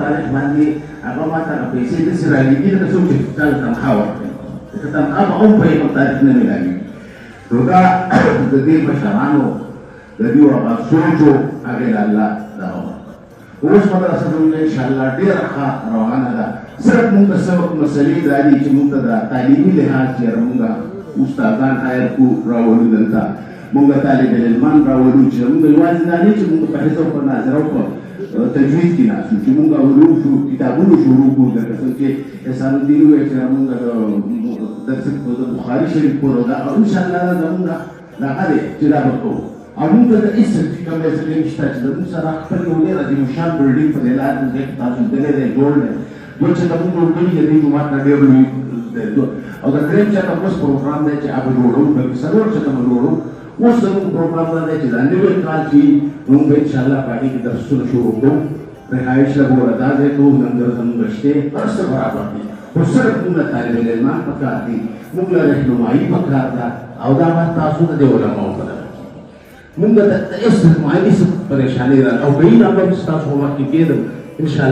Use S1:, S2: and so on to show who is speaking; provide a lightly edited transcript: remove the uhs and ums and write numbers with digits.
S1: تاریخ باندې هغه ماته پیسې داسې رالیږي لکه څوک چې چا ته تنخواه ورکوي لکه تنخواه به هم په یو تاریخ نه میلاږي نو دا د دې مشرانو د دوی هغه سوچ و هغې له الله دغه اوس مدرسه زموږ انشاءالله ډېره ښه روانه ده صرف مونږ ته څه مسلې دا دي چې مونږ ته د تعلیمي لحاظ چېرې مونږ استادان هایر کړو راولو دلته مونږ طالب العلمان راولو چې مونږ یوازې دا نه چې مونږ په حفظ او په ناظره او په تجوید کې ناست چې مونږ علوم شو کتابونو شروع کړو لکه څنګه چې احسان الدین وویل چې مونږ د بخاري شریف پورې دا او انشاءالله زمونږ دغه دی چې دا به کوو او مونږ ته د هېڅ کوم مسلې نشته چې زموږ سره خپل یو ډېر عظیمالشان بلډینګ په دې لار کې تاسو دلی دی جوړ دی جو چې زموږ جوړ کړي د دې جومات نه ډېر لوی او د درېیم چا ته اوس پروګرام دی چې هغه جوړو بلکې څلور چا ته به جوړو اوس زموږ پروګرام دا دی چې دا نوی کال چې مونږ به انشاءالله په هغې کې درسونه شروع کړو رهایش له ګوره دا ځای کوو لنګر زموږ شته هر څه برابر دي خو صرف مونږ له طالب العلمان پکار دي مونږ له رهنمایي پکار ده او دا به تاسو ته د علماو په مونږ ته هېڅ مایلې څه پریشاني را او که یې نه به ستاسو په مخ کې کېدم انشاءالله